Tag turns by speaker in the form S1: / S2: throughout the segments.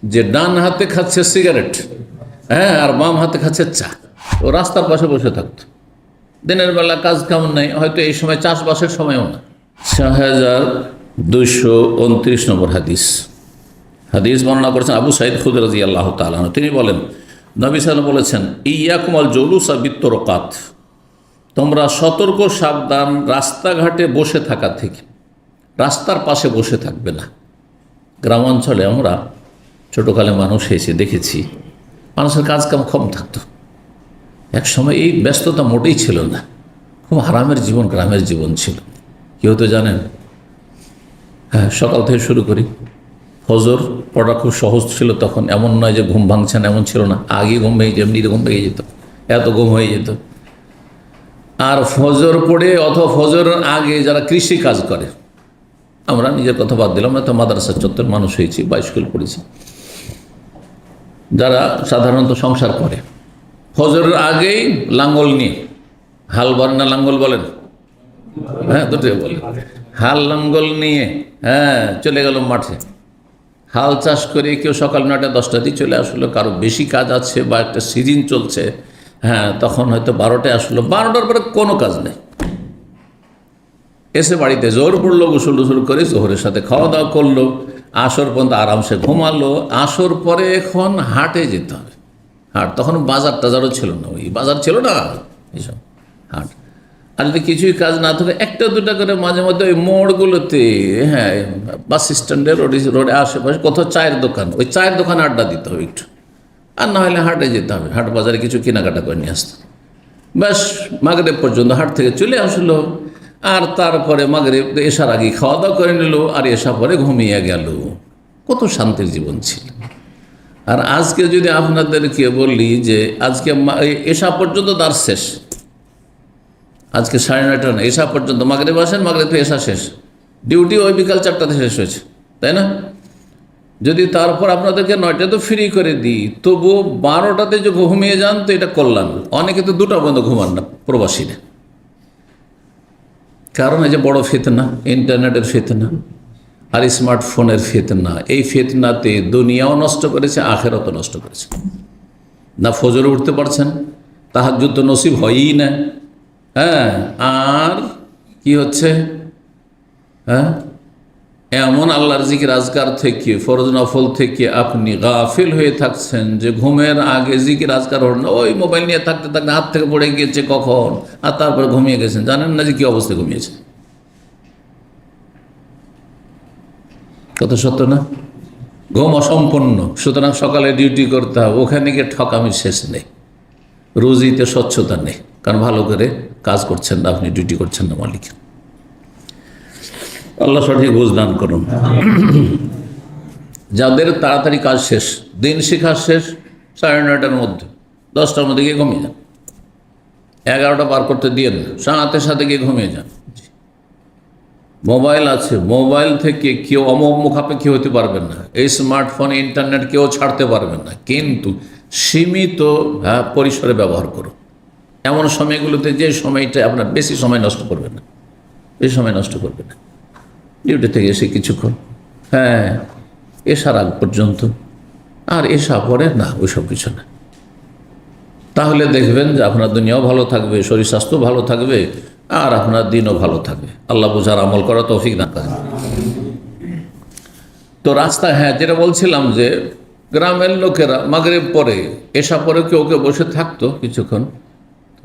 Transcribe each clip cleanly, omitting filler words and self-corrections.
S1: যে ডান হাতে খাচ্ছে সিগারেট, হ্যাঁ, আর বাম হাতে খাচ্ছে চা। ও রাস্তার পাশে বসে থাকতো, দিনের বেলা কাজ কাম নেই, হয়তো এই সময় চাষবাসের সময়ও না। 6229 নম্বর হাদিস বর্ণনা করেছেন আবু সাইদ খুদরি রাদিয়াল্লাহু তাআলা আনহু। তিনি বলেন, নবী সাল্লাল্লাহু আলাইহি ওয়াসাল্লাম বলেছেন, ইয়াকুমুল জুলুসা বিত্তরকাত, তোমরা সতর্ক সাবধান রাস্তাঘাটে বসে থাকা থেকে, রাস্তার পাশে বসে থাকবে না। গ্রামাঞ্চলে আমরা ছোটোকালে মানুষ হয়েছে, দেখেছি মানুষের কাজ কাম কম থাকতো। এক সময় এই ব্যস্ততা মোটেই ছিল না, খুব আরামের জীবন, গ্রামের জীবন ছিল। কি হতো জানেন? হ্যাঁ, সকাল থেকে শুরু করি, ফজর পড়া খুব সহজ ছিল তখন, এমন নয় যে ঘুম ভাঙছেন, এমন ছিল না। আগে ঘুম ভেঙে এমনিতে ঘুম ভেঙে যেত, এত ঘুম হয়ে যেত। আর ফজর পড়ে অথবা ফজরের আগে যারা কৃষি কাজ করে, আমরা নিজের কথা বাদ দিলাম, না তো মাদ্রাসা চত্বর মানুষ হয়েছি বা স্কুল পড়েছি, যারা সাধারণত সংসার করে, ফজরের আগেই লাঙ্গল নিয়ে, হাল বলেন না লাঙ্গল বলেন? হ্যাঁ, দুটোই বলেন। হাল লাঙ্গল নিয়ে হ্যাঁ চলে গেল মাঠে, হাল চাষ করে কেউ সকাল 9টা 10টা দিয়ে চলে আসলো, কারো বেশি কাজ আছে বা একটা সিজন চলছে, হ্যাঁ তখন হয়তো 12টায় আসলো, 12টার পরে কোনো কাজ নেই, এসে বাড়িতে জোর পড়লো, গোসল টুসল করে জোহরের সাথে খাওয়া দাওয়া করলো, আসর পর্যন্ত আরামসে ঘুমালো। আসর পরে এখন হাটে যেতে হবে, হাট, তখন বাজার টাজারও ছিল না, ওই বাজার ছিল না, এইসব হাট। আর যদি কিছুই কাজ না থাকে, একটা দুটা করে মাঝে মধ্যে ওই মোড়গুলোতে, হ্যাঁ বাস স্ট্যান্ডের রোডে আশেপাশে কোথাও চায়ের দোকান, ওই চায়ের দোকানে আড্ডা দিতে হবে একটু, আর না হলে হাটে যেতে হবে, হাট বাজারে কিছু কেনাকাটা করে নিয়ে আসতে। ব্যাস মাগরিব পর্যন্ত হাট থেকে চলে আসলো, আর তারপরে মাগরিব এশার আগে খাওয়া দাওয়া করে নিল, আর এশা পরে ঘুমিয়ে গেল। কত শান্তির জীবন ছিল। আর আজকে যদি আপনাদেরকে বলি যে আজকে এশা পর্যন্ত দার শেষ, আজকে 9:30 না, এশা পর্যন্ত, মাগরিব আসেন, মাগরিব থেকে এশা শেষ, ডিউটি ওই বিকাল 4টাতে শেষ হয়েছে, তাই না? যদি তারপর আপনাদেরকে 9টা তো ফ্রি করে দিই, তবুও 12টাতে যে ঘুমিয়ে যান তো এটা কল্যাণ। অনেকে তো 2টা পর্যন্ত ঘুমান না, প্রবাসীরা। কারণ এই যে বড় ফিতনা, ইন্টারনেটের ফিতনা আর স্মার্টফোনের ফিতনা, এই ফিতনাতে দুনিয়াও নষ্ট করেছে, আখেরাতও নষ্ট করেছে। না ফজরে উঠতে পারছেন, তাহাজ্জুদ তো নসিব হয়ই না, হ্যাঁ, আর কি হচ্ছে, হ্যাঁ, এমন আল্লাহর জিকির আজকার থেকে, ফরজ নফল থেকে আপনি গাফিল হয়ে থাকছেন যে ঘুমের আগে জিকির আজকার হল না, ওই মোবাইল নিয়ে থাকতে থাকতে হাত থেকে পড়ে গিয়েছে কখন, আর তারপরে ঘুমিয়ে গেছেন, জানেন না যে কী অবস্থায় ঘুমিয়েছে। কত সত্য না? ঘুম অসম্পন্ন, সুতরাং সকালে ডিউটি করতে হবে, ওখানে গিয়ে ঠকামির শেষ নেই, রুজিতে স্বচ্ছতা নেই, কারণ ভালো করে কাজ করছেন না, আপনি ডিউটি করছেন না মালিক। আল্লাহ সঠিক বুঝ দান করুন। যাদের তাড়াতাড়ি কাজ শেষ, দিন শিখা শেষ 9:30টার মধ্যে, 10টার মধ্যে গিয়ে ঘুমিয়ে যান, 11টা পার করতে দিয়ে না, সাথে গিয়ে ঘুমিয়ে যান। মোবাইল আছে, মোবাইল থেকে কেউ মুখাপেক্ষী হতে পারবেন না, এই স্মার্টফোন ইন্টারনেট কেউ ছাড়তে পারবেন না, কিন্তু সীমিত পরিসরে ব্যবহার করুন। এমন সময়গুলোতে যে সময়টা আপনার বেশি সময় নষ্ট করবে না, বেশি সময় নষ্ট করবে না। ডিউটি থেকে এসে কিছুক্ষণ, হ্যাঁ এশার আগ পর্যন্ত, আর এশা পরে না, ওইসব কিছু না। তাহলে দেখবেন যে আপনার দুনিয়াও ভালো থাকবে, শরীর স্বাস্থ্য ভালো থাকবে, আর আপনার দিনও ভালো থাকবে। আল্লাহ বুঝার আমল করা তৌফিক দান করেন। তো রাস্তা, হ্যাঁ যেটা বলছিলাম যে গ্রামের লোকেরা মাগরিব পরে, এশা পরে কেউ কেউ বসে থাকতো কিছুক্ষণ,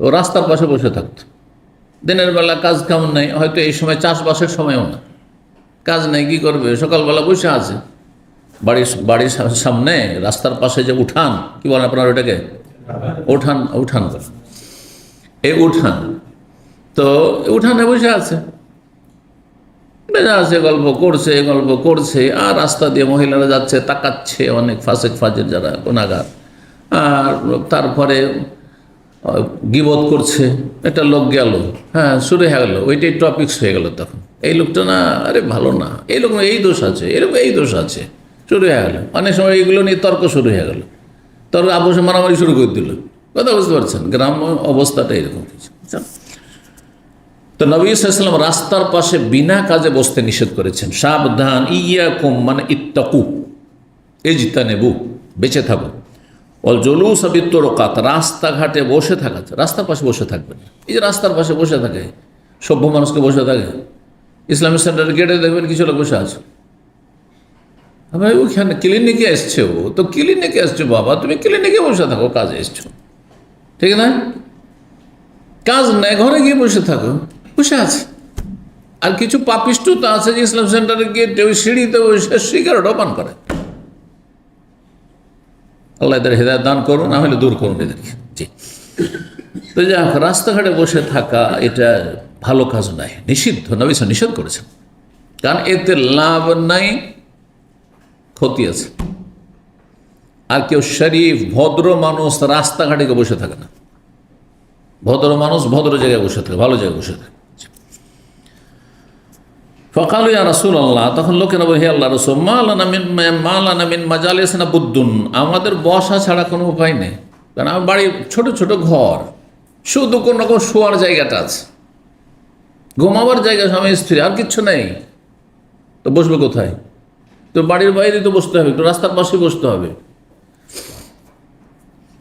S1: তো রাস্তার পাশে বসে থাকতো। দিনের বেলা কাজ কাম নেই, হয়তো এই সময় চাষবাসের সময়ও না, কাজ নেই, কী করবে, সকালবেলা বসে আছে বাড়ির সামনে রাস্তার পাশে যে উঠান, কি বলেন আপনার ওইটাকে, উঠান করে, এই উঠান, তো উঠানে বসে আছে, গল্প করছে, আর রাস্তা দিয়ে মহিলারা যাচ্ছে, তাকাচ্ছে, অনেক ফাজের যারা গুনাহগার, আর তারপরে গীবত করছে। একটা লোক গেল, হ্যাঁ শুরু হয়ে গেল, ওইটাই টপিকস হয়ে গেল। তখন এই লোকটা না, আরে ভালো না, এই লোক এই দোষ আছে, এরকম এই দোষ আছে, শুরু হয়ে গেল। অনেক সময় এইগুলো নিয়ে তর্ক শুরু হয়ে গেল, তর্ক আপোষে মারামারি শুরু করে দিল। কথা বুঝতে পারছেন, গ্রাম্য অবস্থাটা এরকম কিছু। তো নবী সাল্লাল্লাহু আলাইহি ওয়াসাল্লাম রাস্তার পাশে বিনা কাজে বসতে নিষেধ করেছেন। সাবধান, ইয়াকুম মানে ইত্তাকু, ইজতানিবু, বেঁচে থাকো। অল জলুস বিত্তরকাত, রাস্তাঘাটে বসে থাকা, রাস্তার পাশে বসে থাকবেন। এই যে রাস্তার পাশে বসে থাকে, সভ্য মানুষকে বসে থাকে, ইসলামিক সেন্টারের গেটে দেখবেন কিছু লোক বসে আছে। ভাই ওখানে ক্লিনিকে এসছে, ও তো ক্লিনিকে এসছো বাবা, তুমি ক্লিনিকে বসে থাকো, কাজে এসছো, ঠিক না? কাজ নেই, ঘরে গিয়ে বসে থাকো, বসে আছে। আর কিছু পাপিষ্ট তো আছে যে ইসলাম সেন্টারে গেটে ওই সিঁড়িতে বসে সিগারেটও পান করে। আল্লাহ এদের হেদায়েত দান করুন, না হলে দূর করুন এদেরকে। জি, তো যাই হোক, রাস্তাঘাটে বসে থাকা এটা ভালো কাজ নাই, নিষিদ্ধ, নবী সাল্লাল্লাহু আলাইহি ওয়াসাল্লাম নিষেধ করেছেন। কারণ এতে লাভ নাই, ক্ষতি আছে। আর কেউ শরীফ ভদ্র মানুষ রাস্তাঘাটে বসে থাকে না। ভদ্র মানুষ ভদ্র জায়গায় বসে থাকে, ভালো জায়গায় বসে থাকে। ফকালু ইয়া রাসূলুল্লাহ, তখন লোকেরা বলে, হে আল্লাহ রাসূল, মা লানা মিন মাজালিসিনা বুদ্দুন, আমাদের বসা ছাড়া কোনো উপায় নেই। কারণ আমার বাড়ি ছোট ছোট ঘর, শুধু কোনো রকম শোয়ার জায়গাটা আছে, ঘুমাবার জায়গা, স্বামী স্ত্রী, আর কিচ্ছু নেই। তো বসবে কোথায়? তো বাড়ির বাইরে তো বসতে হবে, একটু রাস্তার পাশে বসতে হবে।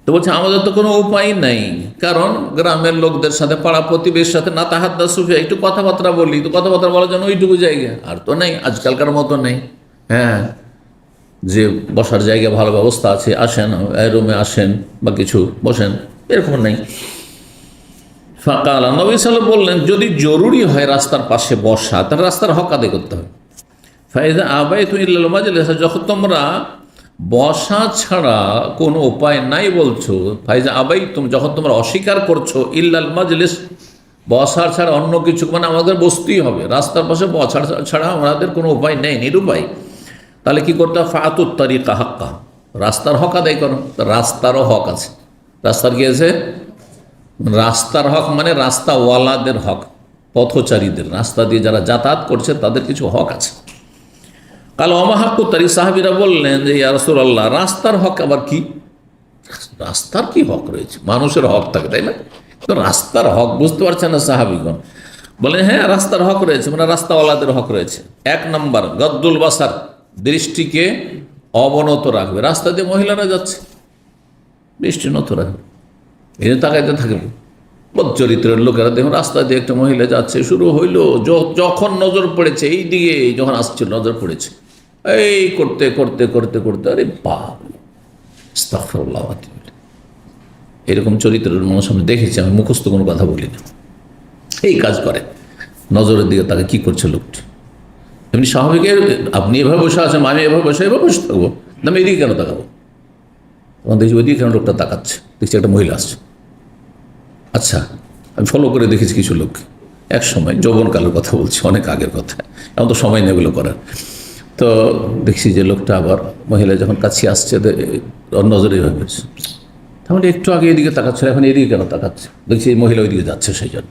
S1: তো বলছে আমাদের তো কোনো উপায় নেই, কারণ গ্রামের লোকদের সাথে, পাড়া প্রতিবেশীর সাথে না তাহাদ্দা সুফিয়া, একটু কথাবার্তা বলি, তো কথাবার্তা বলার জন্য ওইটুকু জায়গা আর তো নেই, আজকালকার মতো নেই। হ্যাঁ, যে বসার জায়গা ভালো ব্যবস্থা আছে, আসেন রুমে আসেন বা কিছু বসেন, এরকম নেই। ফাকালা, নবী সাল্লাল্লাহু আলাইহি ওয়াসাল্লাম বললেন, যদি জরুরি হয় রাস্তার পাশে বসা, তাহলে রাস্তার হক আদায় করতে হবে। ফাইদা আবাইতু ইল্লাল মাজলিস, যখন তোমরা বসা ছাড়া কোনো উপায় নাই বলছো, ফাইজা আবাইতুম, যখন তোমরা অস্বীকার করছো, ইল্লাল মাজলিস, বসার ছাড়া অন্য কিছু, মানে আমাদের বসতেই হবে, রাস্তার পাশে বসার ছাড়া আমাদের কোনো উপায় নেই, নিরুপায়, তাহলে কি করতে হবে? ফাতুত তারিকা হাক্কা, রাস্তার হক আদায় করো। রাস্তারও হক আছে। রাস্তার কি আছে? রাস্তার হক মানে রাস্তাওয়ালাদের হক, পথচারীদের, রাস্তা দিয়ে যারা যাতায়াত করছে তাদের কিছু হক আছে। কাল অমাহাক্কুতারি, সাহাবীরা বললেন যে ইয়া রাসূলুল্লাহ, রাস্তার হক আবার কি? রাস্তার কি হক রয়েছে? মানুষের হক থাকে, তাই না? তো রাস্তার হক বুঝতে পারছেন না সাহাবীগণ। বলেন হ্যাঁ, রাস্তার হক রয়েছে, মানে রাস্তাওয়ালাদের হক রয়েছে। 1 নম্বর, গদ্দুল বাসার, দৃষ্টিকে অবনত রাখবে। রাস্তা দিয়ে মহিলারা যাচ্ছে, দৃষ্টি নত রাখবে, এই জন্য তাকাইতে থাকবে। চরিত্রের লোকেরা দেখুন, রাস্তা দিয়ে একটা মহিলা যাচ্ছে, শুরু হইল, যখন নজর পড়েছে, এই দিকে যখন আসছিল নজর পড়েছে, এই করতে করতে করতে করতে, আরে বাপ, আস্তাগফিরুল্লাহ, এরকম চরিত্রের মানুষ আমি দেখেছি, আমি মুখস্থ কোনো কথা বলি না, এই কাজ করে। নজরের দিকে তাকে কি করছে লোকটি? এমনি স্বাভাবিক, আপনি এভাবে বসে আছেন, আমি এভাবে বসে থাকবো না, আমি এদিকে কেন তাকাবো? তখন দেখছি ওইদিকে কেন লোকটা তাকাচ্ছে, দেখছি একটা মহিলা আসছে। আচ্ছা, আমি ফলো করে দেখেছি কিছু লোক, এক সময় যৌবনকালের কথা বলছি, অনেক আগের কথা, এখন তো সময় নেই এগুলো করার। তো দেখছি যে লোকটা আবার মহিলা যখন কাছে আসছে, নজরে হয়ে তাহলে একটু আগে এদিকে তাকাচ্ছে, এখন এদিকে কেন তাকাচ্ছে? দেখছি এই মহিলা ওইদিকে যাচ্ছে, সেই জন্য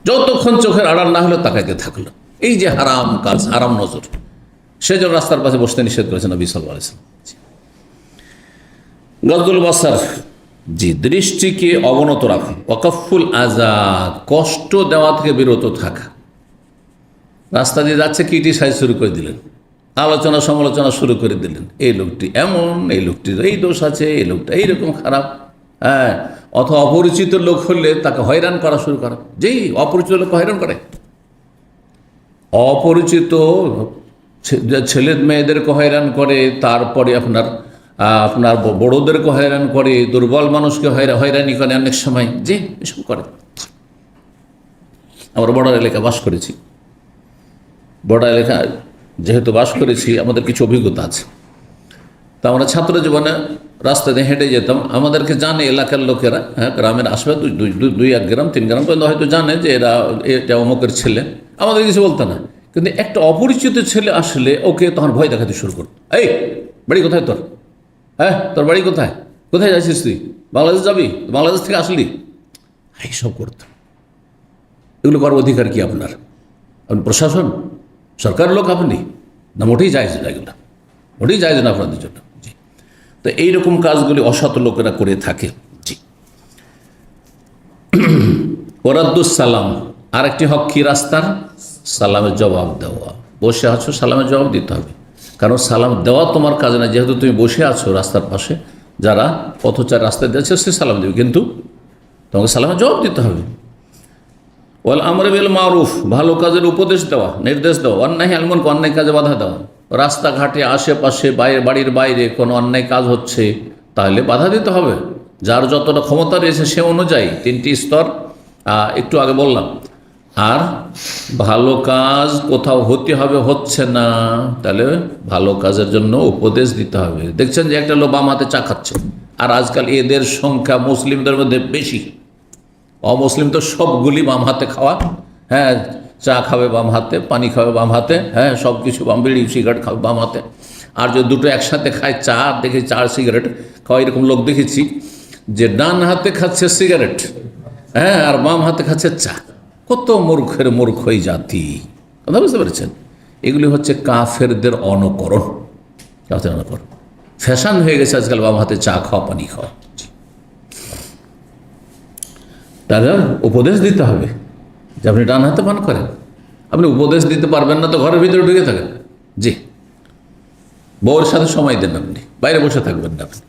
S1: যতক্ষণ চোখের আড়াল না হলে তাকাইতে থাকলো। এই যে হারাম কাজ, হারাম নজর, সেই জন্য রাস্তার পাশে বসতে নিষেধ করেছেন নবী সাল্লাল্লাহু আলাইহি ওয়াসাল্লাম। গদ্দুল বাসার, জি, দৃষ্টিকে অবনত রাখা। ওয়াকাফুল আযা, কষ্ট দেওয়া থেকে বিরত থাকা। রাস্তা দিয়ে যাচ্ছে, ক্রিটিসাইজ শুরু করে দিলেন, আলোচনা সমালোচনা শুরু করে দিলেন, এই লোকটি এমন, এই লোকটির এই দোষ আছে, এই লোকটা এইরকম খারাপ। হ্যাঁ, অথবা অপরিচিত লোক হলে তাকে হয়রান করা শুরু করে। যেই অপরিচিত লোককে হয়রান করে, অপরিচিত ছেলে মেয়েদেরকে হয়রান করে, তারপরে আপনার বড়োদেরকে হয়রান করে, দুর্বল মানুষকে হয়রানি করে অনেক সময়, যে এসব করে। আমরা বর্ডার এলাকায় বাস করেছি, বর্ডার এলাকায় যেহেতু বাস করেছি, আমাদের কিছু অভিজ্ঞতা আছে। তা আমরা ছাত্র জীবনে রাস্তা দিয়ে হেঁটে যেতাম, আমাদেরকে জানে এলাকার লোকেরা, হ্যাঁ, গ্রামের আশপাশে 2-1 গ্রাম 3 গ্রাম পর্যন্ত হয়তো জানে যে এটা অমুকের ছেলে, আমাদের কিছু বলতো না। কিন্তু একটা অপরিচিত ছেলে আসলে ওকে তখন ভয় দেখাতে শুরু করতো। এই, বাড়ি কোথায় তোর? হ্যাঁ, তোর বাড়ি কোথায়? কোথায় যাচ্ছিস তুই? বাংলাদেশ যাবি? বাংলাদেশ থেকে আসলি? এইসব করতো। এগুলো করার অধিকার কি আপনার? আপনি প্রশাসন, সরকারের লোক আপনি? না, মোটেই জায়েজ না, এগুলো মোটেই জায়েজ না আপনাদের জন্য। জি, তো এইরকম কাজগুলি অসৎ লোকেরা করে থাকে। জি, ওরাদ্দুস সালাম, আরেকটি হক কি রাস্তার? সালামের জবাব দেওয়া। বসে আছো, সালামের জবাব দিতে হবে। কারণ সালাম দেওয়া তোমার কাজে না, যেহেতু তুমি বসে আছো রাস্তার পাশে, যারা পথচার রাস্তায় দিয়েছে সে সালাম দেবে, কিন্তু তোমাকে সালামের জবাব দিতে হবে। ওয়াল আমর বিল মারুফ, ভালো কাজের উপদেশ দেওয়া, নির্দেশ দেওয়া, অন্যায় আল মুনকার, অন্যায় কাজে বাধা দেওয়া। রাস্তাঘাটে আশেপাশে বাড়ির বাইরে কোনো অন্যায় কাজ হচ্ছে তাহলে বাধা দিতে হবে, যার যতটা ক্ষমতা রয়েছে সে অনুযায়ী। 3টি স্তর একটু আগে বললাম। আর ভালো কাজ কোথাও হতে হবে, হচ্ছে না, তাহলে ভালো কাজের জন্য উপদেশ দিতে হবে। দেখছেন যে একটা লোক বাম হাতে চা খাচ্ছে, আর আজকাল এদের সংখ্যা মুসলিমদের মধ্যে বেশি। অমুসলিম তো সবগুলি বাম হাতে খাওয়া, হ্যাঁ, চা খাবে বাম হাতে, পানি খাবে বাম হাতে, হ্যাঁ, সব কিছু বিড়ি সিগারেট খাবে বাম হাতে। আর যদি দুটো একসাথে খায়, চা দেখে চা সিগারেট খাওয়া, এরকম লোক দেখেছি যে ডান হাতে খাচ্ছে সিগারেট, হ্যাঁ, আর বাম হাতে খাচ্ছে চা। কত মূর্খের মূর্খই জাতি, কথা বুঝতে পেরেছেন? এগুলি হচ্ছে কাফেরদের অনুকরণ, কাফের অনুকরণ। ফ্যাশন হয়ে গেছে আজকাল বাম হাতে চা খাওয়া, পানি খাওয়া। তাদের উপদেশ দিতে হবে যে আপনি ডান হাতে পান করেন। আপনি উপদেশ দিতে পারবেন না তো ঘরের ভিতরে ঢুকে থাকেন, জি, বউয়ের সাথে সময় দেন, আপনি বাইরে বসে থাকবেন না। আপনি